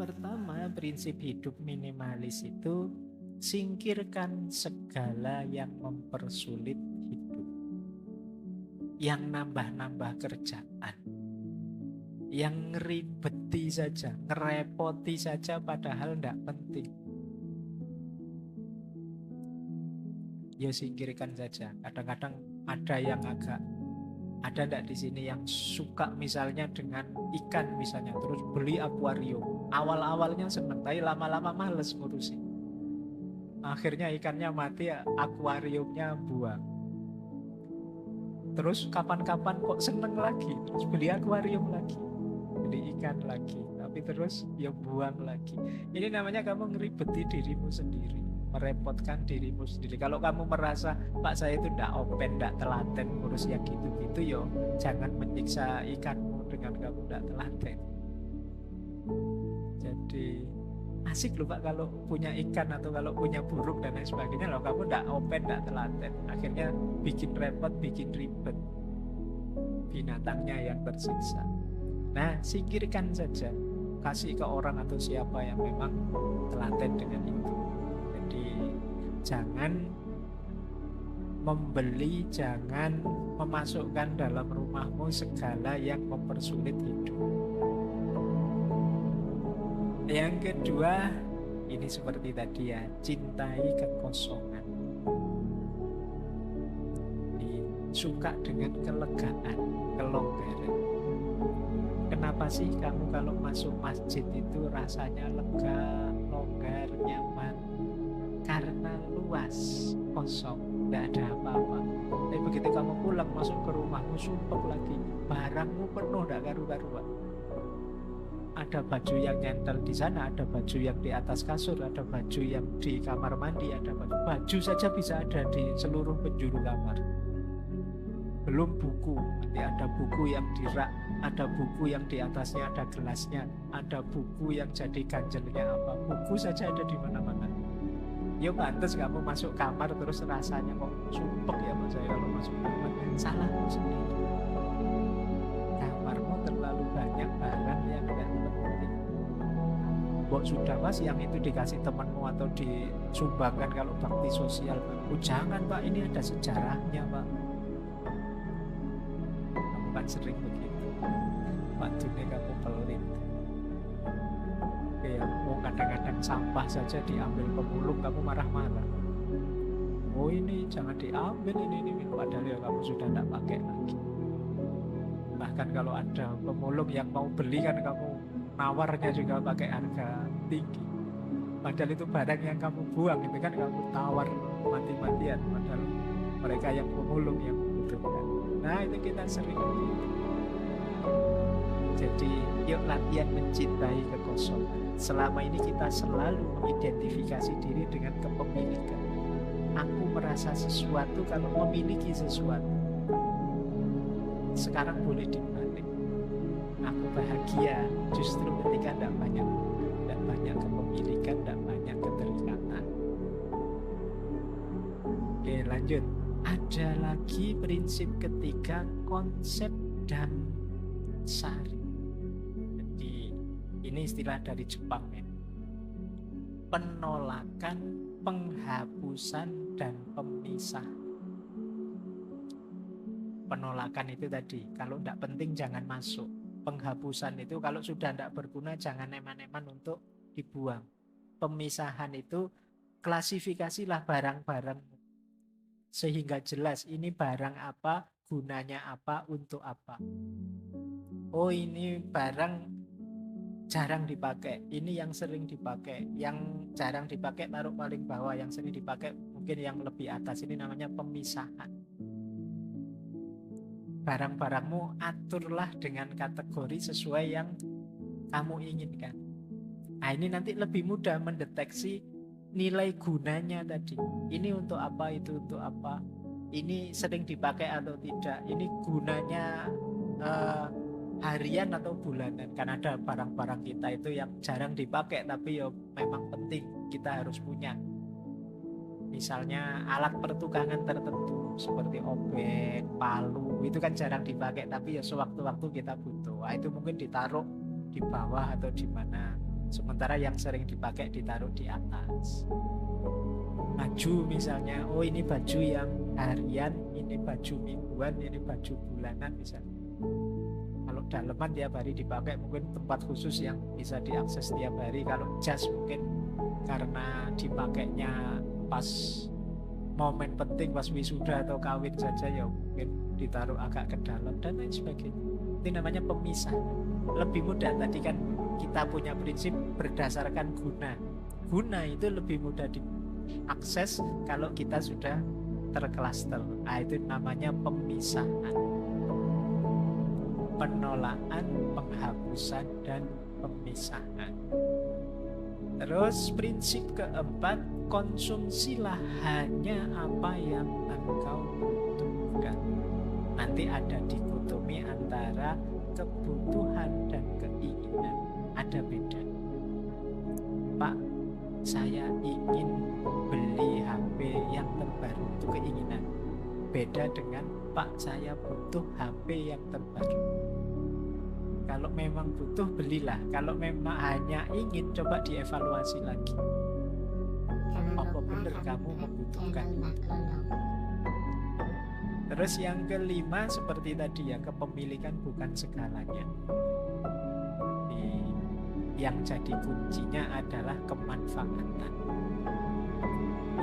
pertama, prinsip hidup minimalis itu singkirkan segala yang mempersulit hidup, yang nambah-nambah kerjaan, yang ngeribeti saja, ngerepoti saja padahal tidak penting. Ya singkirkan saja. Kadang-kadang ada yang ada ndak di sini yang suka misalnya dengan ikan misalnya, terus beli akuarium. Awal-awalnya seneng, tapi lama-lama males ngurusin. Akhirnya ikannya mati, akuariumnya buang. Terus kapan-kapan kok seneng lagi, terus beli akuarium lagi, beli ikan lagi, tapi terus ya buang lagi. Ini namanya kamu ngeribeti dirimu sendiri, merepotkan dirimu sendiri. Kalau kamu merasa Pak saya itu ndak open, ndak telaten ngurus yang gitu-gitu, yo jangan menyiksa ikanmu dengan kamu ndak telaten. Jadi asik loh Pak kalau punya ikan atau kalau punya burung dan lain sebagainya, loh kamu ndak open, ndak telaten, akhirnya bikin repot, bikin ribet, binatangnya yang tersiksa. Nah, singkirkan saja, kasih ke orang atau siapa yang memang telaten dengan itu. Jadi jangan membeli, jangan memasukkan dalam rumahmu segala yang mempersulit hidup. Yang kedua, ini seperti tadi ya, cintai kekosongan. Suka dengan kelegaan, kelonggaran. Kenapa sih kamu kalau masuk masjid itu rasanya lega, longgar, nyaman? Karena luas, kosong, tidak ada apa-apa. Tapi begitu kamu pulang masuk ke rumahmu, sumpek lagi, barangmu penuh, tidak karu-karuan. Ada baju yang nyentel di sana, ada baju yang di atas kasur, ada baju yang di kamar mandi, ada baju saja bisa ada di seluruh penjuru kamar. Belum buku, nanti ada buku yang di rak, ada buku yang di atasnya ada gelasnya, ada buku yang jadi ganjelnya apa, buku saja ada di mana-mana. Ya pantas kamu masuk kamar terus rasanya kok sumpek ya Mas saya kalau masuk kamar. Salahmu sendiri. Kamarmu terlalu banyak barang yang tidak penting. Bok sudah Mas yang itu dikasih temanmu atau disumbangkan kalau bakti sosial. Oh jangan Pak, ini ada sejarahnya Pak. Kamu kan sering begitu. Waktunya kamu pelit. Ya, mau kadang-kadang sampah saja diambil pemulung kamu marah-marah. Oh ini jangan diambil ini padahal ya kamu sudah tidak pakai lagi. Bahkan kalau ada pemulung yang mau beli kan kamu nawarnya juga pakai harga tinggi. Padahal itu barang yang kamu buang, itu kan kamu tawar mati-matian. Padahal mereka yang pemulung yang membutuhkan. Nah itu kita sering begitu. Jadi yuk latihan mencintai kekosongan. Selama ini kita selalu mengidentifikasi diri dengan kepemilikan. Aku merasa sesuatu kalau memiliki sesuatu. Sekarang boleh dibalik. Aku bahagia justru ketika tidak banyak kepemilikan, tidak banyak keterikatan. Oke lanjut. Ada lagi prinsip ketiga, konsep dan sari. Jadi ini istilah dari Jepang ya. Penolakan, penghapusan, dan pemisah. Penolakan itu tadi, kalau tidak penting jangan masuk. Penghapusan itu kalau sudah tidak berguna jangan eman-eman untuk dibuang. Pemisahan itu klasifikasilah barang-barang sehingga jelas ini barang apa, gunanya apa, untuk apa. Oh ini barang jarang dipakai, ini yang sering dipakai. Yang jarang dipakai taruh paling bawah, yang sering dipakai mungkin yang lebih atas. Ini namanya pemisahan. Barang-barangmu aturlah dengan kategori sesuai yang kamu inginkan. Nah ini nanti lebih mudah mendeteksi nilai gunanya tadi. Ini untuk apa, itu untuk apa, ini sering dipakai atau tidak, ini gunanya harian atau bulanan. Kan ada barang-barang kita itu yang jarang dipakai tapi ya memang penting kita harus punya. Misalnya alat pertukangan tertentu seperti obeng, palu, itu kan jarang dipakai tapi ya sewaktu-waktu kita butuh. Nah, itu mungkin ditaruh di bawah atau di mana Sementara yang sering dipakai ditaruh di atas. Baju misalnya, oh ini baju yang harian, ini baju mingguan, ini baju bulanan misalnya. Kalau daleman tiap hari dipakai, mungkin tempat khusus yang bisa diakses tiap hari. Kalau jas mungkin karena dipakainya pas momen penting, pas wisuda atau kawin saja, ya mungkin ditaruh agak ke dalam dan lain sebagainya. Itu namanya pemisah. Lebih mudah, tadi kan kita punya prinsip berdasarkan guna. Guna itu lebih mudah diakses kalau kita sudah terklaster. Nah, itu namanya pemisahan, penolakan, penghapusan, dan pemisahan. Terus prinsip keempat, konsumsilah hanya apa yang engkau butuhkan. Nanti ada dikotomi antara kebutuhan dan keinginan. Ada beda. Pak, saya ingin beli HP yang terbaru, itu keinginan. Beda dengan Pak, saya butuh HP yang terbaru. Kalau memang butuh, belilah. Kalau memang hanya ingin, coba dievaluasi lagi. Apa benar kamu membutuhkan itu? Terus yang kelima, seperti tadi ya, kepemilikan bukan segalanya. Yang jadi kuncinya adalah kemanfaatan.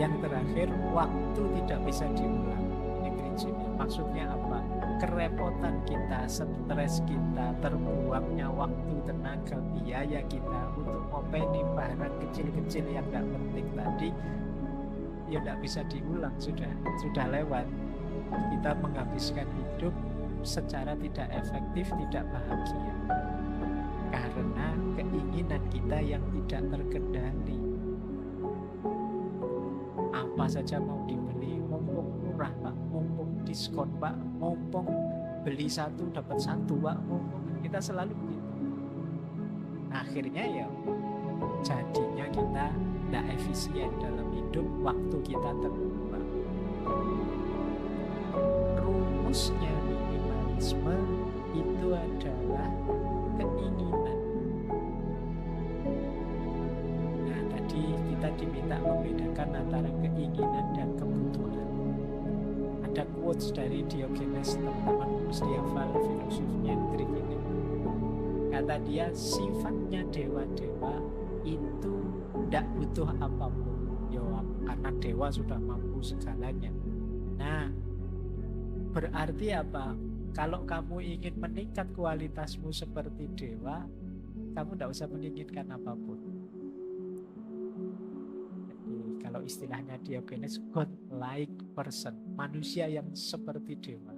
Yang terakhir, waktu tidak bisa diulang. Ini prinsipnya. Maksudnya apa? Kerepotan kita, stres kita, terbuangnya waktu, tenaga, biaya kita untuk ngopeni barang kecil-kecil yang gak penting tadi, ya gak bisa diulang, sudah lewat. Kita menghabiskan hidup secara tidak efektif, tidak bahagia, karena keinginan kita yang tidak terkendali. Apa saja mau dibeli, mumpung murah Pak, mumpung diskon Pak, mumpung beli satu dapat satu Pak, mumpung. Kita selalu begitu. Akhirnya ya jadinya kita tidak efisien dalam hidup, waktu kita terbuang. Rumusnya minimalisme itu adalah keinginan. Nah, tadi kita diminta membedakan antara keinginan dan kebutuhan. Ada quotes dari Diogenes, teman-teman mesti hafal filosof nyentrik ini. Kata dia, sifatnya dewa-dewa itu tidak butuh apapun. Ya, karena dewa sudah mampu segalanya. Nah, berarti apa? Kalau kamu ingin meningkat kualitasmu seperti dewa, kamu tidak usah menginginkan apapun. Jadi, kalau istilahnya Diogenes, God-like person, manusia yang seperti dewa.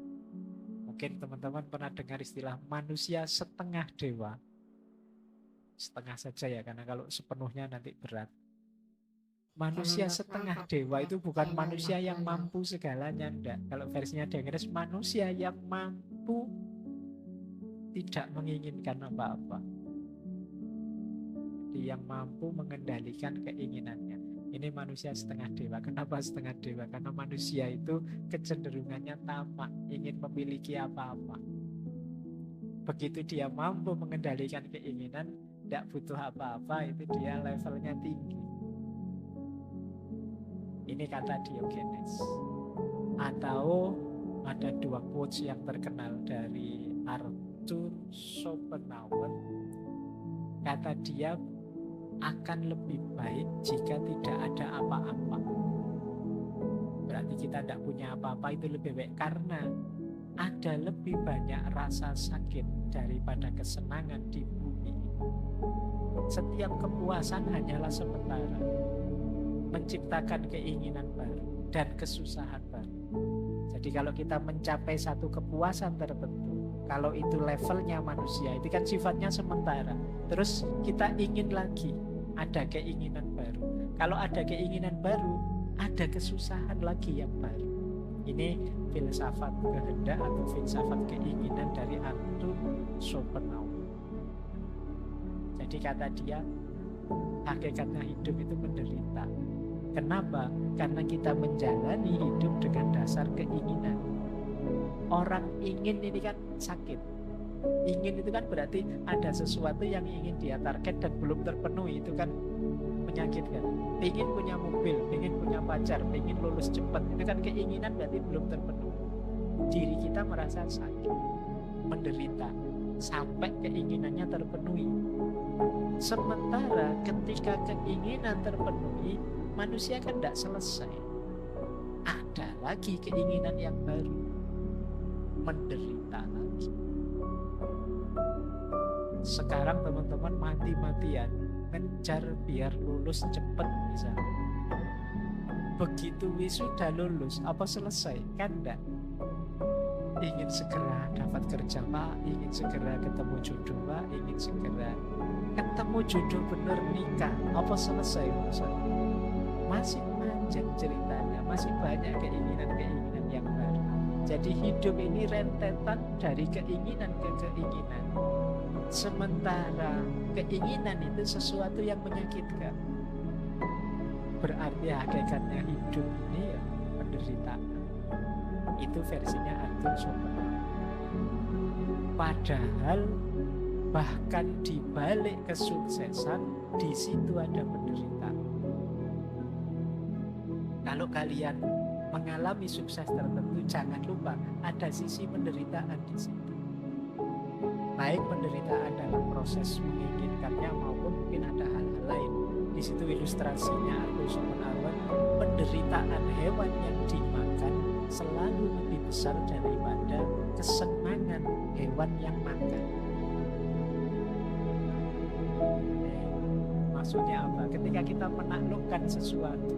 Mungkin teman-teman pernah dengar istilah manusia setengah dewa. Setengah saja ya, karena kalau sepenuhnya nanti berat. Manusia setengah dewa itu bukan manusia yang mampu segalanya, enggak. Kalau versinya Diogenes, manusia yang mampu tidak menginginkan apa-apa. Jadi yang mampu mengendalikan keinginannya. Ini manusia setengah dewa. Kenapa setengah dewa? Karena manusia itu kecenderungannya tamak, ingin memiliki apa-apa. Begitu dia mampu mengendalikan keinginan, tidak butuh apa-apa, itu dia levelnya tinggi. Ini kata Diogenes. Atau ada dua quotes yang terkenal dari Arthur Schopenhauer. Kata dia, akan lebih baik jika tidak ada apa-apa. Berarti kita tidak punya apa-apa, itu lebih baik. Karena ada lebih banyak rasa sakit daripada kesenangan di bumi ini. Setiap kepuasan hanyalah sementara, menciptakan keinginan baru dan kesusahan baru. Jadi kalau kita mencapai satu kepuasan tertentu, kalau itu levelnya manusia, itu kan sifatnya sementara. Terus kita ingin lagi, ada keinginan baru. Kalau ada keinginan baru, ada kesusahan lagi yang baru. Ini filsafat kehendak atau filsafat keinginan dari Arthur Schopenhauer. Jadi kata dia, hakikatnya hidup itu menderita. Kenapa? Karena kita menjalani hidup dengan dasar keinginan. Orang ingin ini kan sakit. Ingin itu kan berarti ada sesuatu yang ingin dia target dan belum terpenuhi, itu kan menyakitkan. Ingin punya mobil, ingin punya pacar, ingin lulus cepat, itu kan keinginan berarti belum terpenuhi. Diri kita merasa sakit, menderita sampai keinginannya terpenuhi. Sementara ketika keinginan terpenuhi, manusia kan tidak selesai, ada lagi keinginan yang baru, menderita lagi. Sekarang teman-teman mati-matian ngejar biar lulus cepet misalnya. Begitu wisuda lulus, apa selesai? Kan enggak. Ingin segera dapat kerja Pak, ingin segera ketemu jodoh Pak, ingin segera ketemu jodoh bener nikah. Apa selesai urusan? Masih panjang ceritanya, masih banyak keinginan-keinginan yang baru. Jadi hidup ini rentetan dari keinginan ke keinginan. Sementara keinginan itu sesuatu yang menyakitkan. Berarti hakikatnya hidup ini ya penderitaan. Itu versinya Arthur Schopenhauer. Padahal bahkan di balik kesuksesan di situ ada penderitaan. Kalau kalian mengalami sukses tertentu, jangan lupa ada sisi penderitaan di situ. Baik penderitaan dalam proses menginginkannya maupun mungkin ada hal-hal lain. Di situ ilustrasinya Arthur Schopenhauer, penderitaan hewan yang dimakan selalu lebih besar daripada kesenangan hewan yang makan. Maksudnya apa? Ketika kita menaklukkan sesuatu,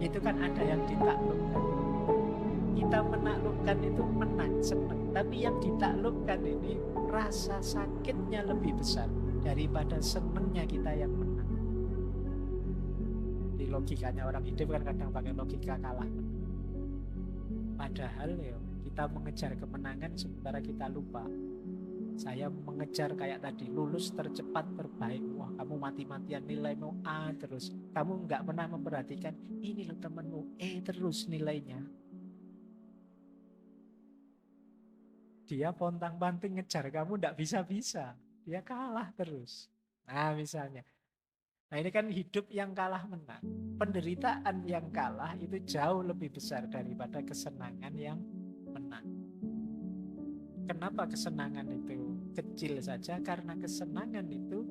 itu kan ada yang ditaklukkan. Kita menaklukkan itu menang, senang. Tapi yang ditaklukkan ini rasa sakitnya lebih besar daripada senangnya kita yang menang. Di logikanya orang hidup kan kadang pakai logika kalah menang. Padahal ya kita mengejar kemenangan sementara kita lupa. Saya mengejar kayak tadi, lulus tercepat terbaik. Wah, kamu mati-matian nilaimu A terus. Kamu nggak pernah memperhatikan ini loh temenmu E terus nilainya. Dia pontang-panting ngejar kamu nggak bisa-bisa. Dia kalah terus. Nah misalnya. Nah ini kan hidup yang kalah menang. Penderitaan yang kalah itu jauh lebih besar daripada kesenangan yang menang. Kenapa kesenangan itu kecil saja? Karena kesenangan itu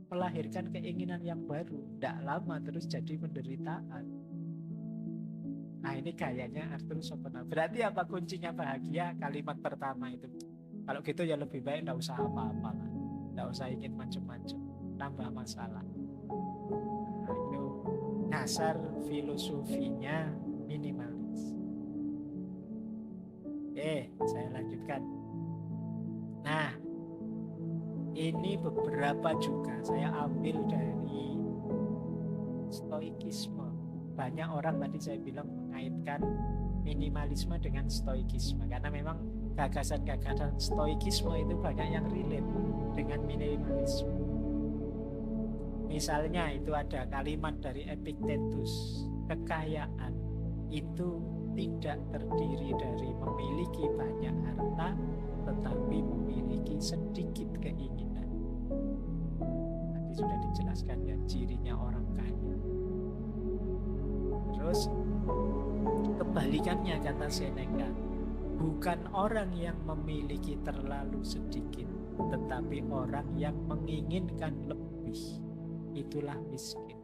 melahirkan keinginan yang baru. Tidak lama terus jadi penderitaan. Nah ini gayanya Arthur Schopenhauer. Berarti apa kuncinya bahagia? Kalimat pertama itu. Kalau gitu ya lebih baik tidak usah apa-apa lah. Tidak usah ingin macam-macam. Tambah masalah. Nah, itu dasar filosofinya minimalis. Saya lanjutkan. Nah, ini beberapa juga saya ambil dari stoikisme. Banyak orang tadi saya bilang mengaitkan minimalisme dengan stoikisme. Karena memang gagasan-gagasan stoikisme itu banyak yang relate dengan minimalisme. Misalnya itu ada kalimat dari Epictetus, kekayaan itu tidak terdiri dari memiliki banyak harta, tetapi memiliki sedikit keinginan. Tadi sudah dijelaskan ya cirinya orang kaya. Terus kebalikannya kata Seneca, bukan orang yang memiliki terlalu sedikit, tetapi orang yang menginginkan lebih, itulah miskin.